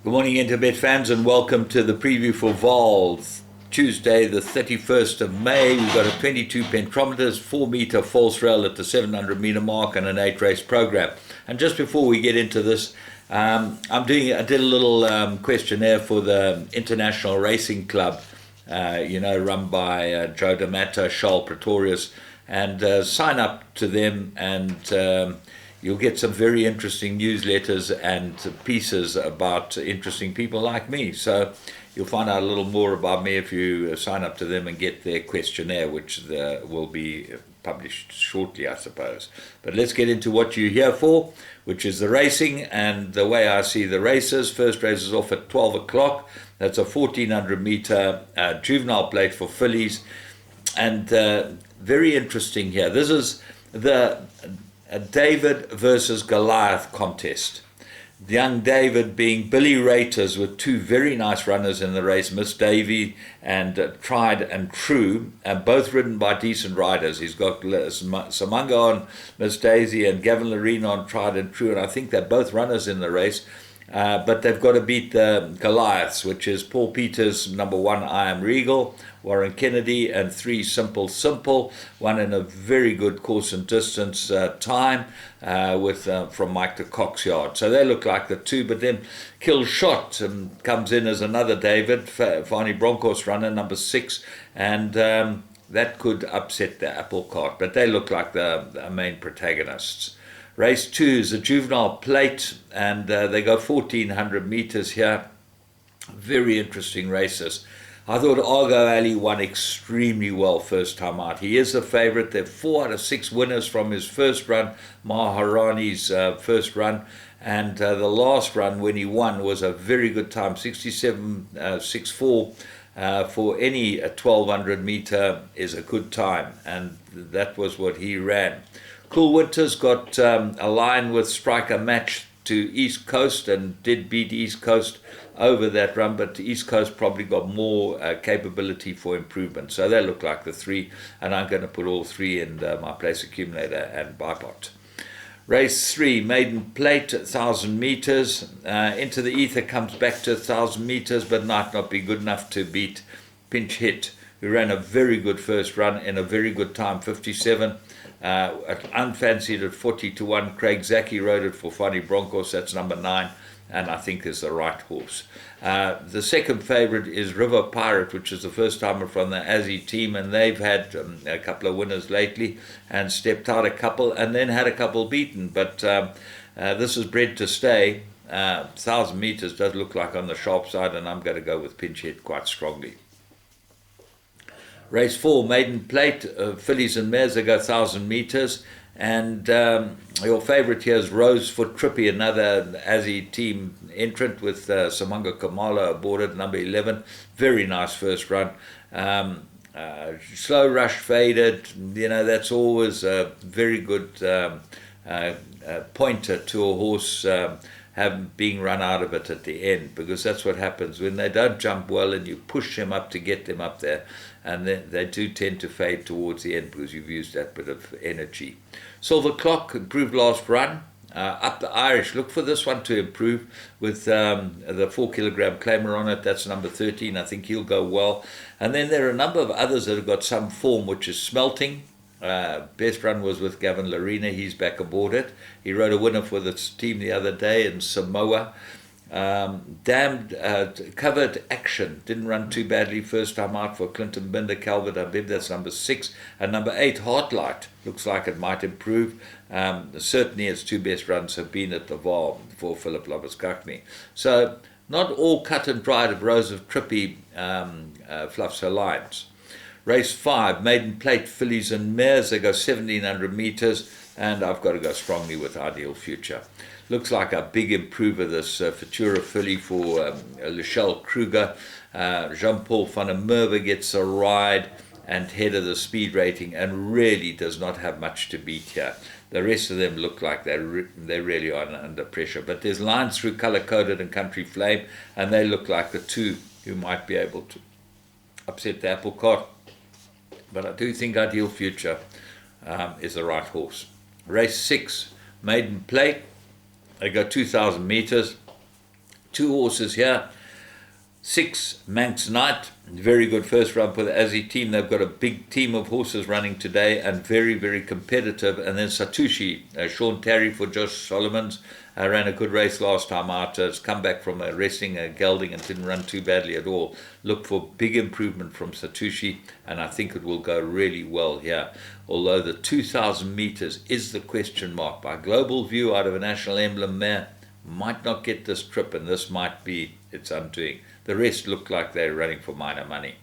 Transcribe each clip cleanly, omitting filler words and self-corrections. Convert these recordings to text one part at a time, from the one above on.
Good morning, Interbet fans, and welcome to the preview for Vaal. Tuesday, the 31st of May. We've got a 22 pentrometers, 4-meter false rail at the 700-meter mark, and an 8-race program. And just before we get into this, I did a little questionnaire for the International Racing Club, run by Joe D'Amato, Charles Pretorius, and sign up to them, and you'll get some very interesting newsletters and pieces about interesting people like me. So you'll find out a little more about me if you sign up to them and get their questionnaire, which will be published shortly, I suppose. But let's get into what you're here for, which is the racing and the way I see the races. First race is off at 12 o'clock. That's a 1400-meter juvenile plate for fillies. And very interesting here. This is the David versus Goliath contest. The young David being Billy Raters with two very nice runners in the race, Miss Davy and Tried and True, and both ridden by decent riders. He's got Samanga on Miss Daisy and Gavin Lorena on Tried and True, and I think they're both runners in the race. But they've got to beat the Goliaths, which is Paul Peters, number 1, I Am Regal, Warren Kennedy, and 3, Simple Simple, one in a very good course and distance time from Mike de Cock's yard. So they look like the two, but then Kill Shot comes in as another David, Fani Broncos runner, number 6, and that could upset the apple cart, but they look like the main protagonists. Race 2 is a juvenile plate, and they go 1400 meters here. Very interesting races. I thought Argo Ali won extremely well first time out. He is the favorite. There are 4 out of 6 winners from his first run, Maharani's first run, and the last run when he won was a very good time, 67.64. For any 1200 meter is a good time, and that was what he ran. Cool Winters got a line with Striker Match to East Coast and did beat East Coast over that run, but East Coast probably got more capability for improvement. So they look like the 3, and I'm going to put all 3 in my place accumulator and bipod. Race 3, Maiden Plate, 1,000 meters. Into the Ether comes back to 1,000 meters, but might not be good enough to beat Pinch Hit, who ran a very good first run in a very good time, 57. Unfancied at 40-1. Craig Zaki rode it for Fani Broncos, that's number 9, and I think is the right horse. The second favorite is River Pirate, which is the first timer from the Aussie team, and they've had a couple of winners lately and stepped out a couple and then had a couple beaten, but this is bred to stay. 1,000 meters does look like on the sharp side, and I'm going to go with Pinch Hit quite strongly. Race 4, Maiden Plate, fillies and mares, they go 1,000 meters. And your favourite here is Rosefoot Trippy, another Aussie team entrant with Samanga Kamala aboard at number 11. Very nice first run. Slow rush faded, that's always a very good pointer to a horse being run out of it at the end, because that's what happens when they don't jump well and you push them up to get them up there, and then they do tend to fade towards the end because you've used that bit of energy. Silver Clock, improved last run. Up the Irish, look for this one to improve with the 4-kilogram claimer on it. That's number 13. I think he'll go well. And then there are a number of others that have got some form, which is Smelting. Best run was with Gavin Lorena. He's back aboard it. He rode a winner for the team the other day in Samoa. Covered Action didn't run too badly first time out for Clinton Binder, Calvert Habib, that's number 6, and number 8, Heartlight, looks like it might improve. Certainly its 2 best runs have been at the Vaal for Philip Labuschagne. So not all cut and dried of Rose of Trippy fluffs her lines. Race 5, Maiden Plate, fillies and mares, they go 1,700 meters, and I've got to go strongly with Ideal Future. Looks like a big improver, this Futura filly for Michelle Kruger. Jean-Paul van der Merwe gets a ride and head of the speed rating and really does not have much to beat here. The rest of them look like they really are under pressure. But there's lines through Color Coded and Country Flame, and they look like the 2 who might be able to upset the apple cart. But I do think Ideal Future is the right horse. Race 6, Maiden Plate. They go 2,000 meters. Two horses here. 6, Manx Knight, very good first run for the Aussie team. They've got a big team of horses running today and very, very competitive. And then Satushi, Sean Terry for Josh Solomons, ran a good race last time out. Has come back from resting a gelding and didn't run too badly at all. Look for big improvement from Satushi, and I think it will go really well here. Although the 2,000 meters is the question mark. By Global View out of a National Emblem mare, might not get this trip, and this might be its undoing. The rest look like they're running for minor money.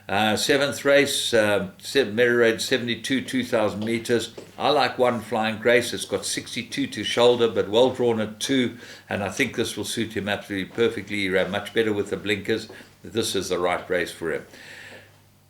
Seventh race, Merritt 72, 2,000 meters. I like One Flying Grace. It's got 62 to shoulder, but well drawn at 2, and I think this will suit him absolutely perfectly. He ran much better with the blinkers. This is the right race for him.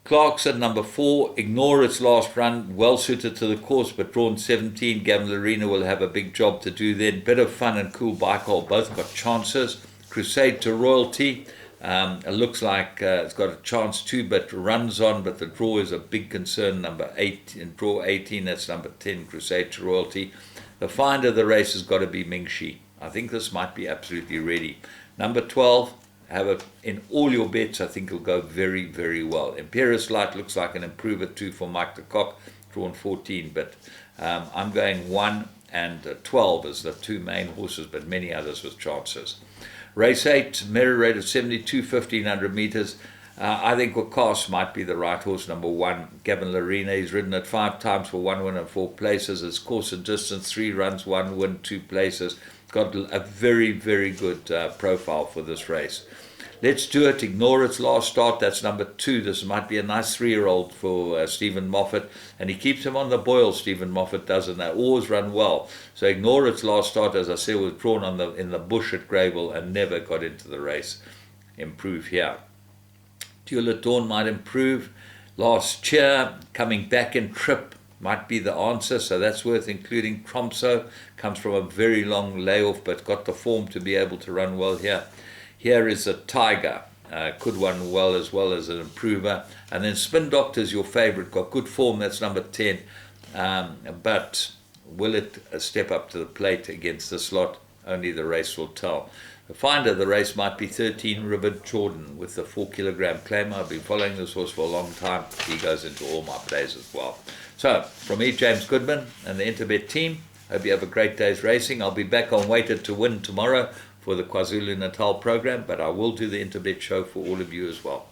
Clarkson, number 4, Ignore its last run, well suited to the course, but drawn 17. Gavin Arena will have a big job to do then. Bit of Fun and Cool Bike Hole both got chances. Crusade to Royalty, it looks like it's got a chance too, but runs on, but the draw is a big concern. Number 8, in draw 18, that's number 10, Crusade to Royalty. The find of the race has got to be Mingxi. I think this might be absolutely ready. Number 12, have it in all your bets. I think it'll go very, very well. Imperious Light looks like an improver too for Mike de Kock, drawn 14, but I'm going 1 and 12 as the two main horses, but many others with chances. Race 8, Mirror Rate of 72, 1,500 meters. I think Wakas might be the right horse, number 1. Gavin Larina, he's ridden it 5 times for 1 win and 4 places. His course and distance, 3 runs, 1 win, 2 places. Got a very, very good profile for this race. Let's Do It, Ignore its last start. That's number 2. This might be a nice 3-year-old for Stephen Moffat. And he keeps him on the boil, Stephen Moffat does, and they always run well. So Ignore its last start, as I said, was drawn in the bush at Greyville and never got into the race. Improve here. Tulip Dawn might improve. Last Cheer, coming back in trip, might be the answer. So that's worth including. Tromso comes from a very long layoff, but got the form to be able to run well here. Here is a Tiger, could run well as an improver. And then Spin Doctor's your favorite, got good form, that's number 10. But will it step up to the plate against this lot? Only the race will tell. The finder of the race might be 13, River Jordan, with the 4-kilogram claim. I've been following this horse for a long time. He goes into all my plays as well. So, from me, James Goodman, and the Interbet team, hope you have a great day's racing. I'll be back on Weighted to Win tomorrow for the KwaZulu-Natal program, but I will do the Interbet show for all of you as well.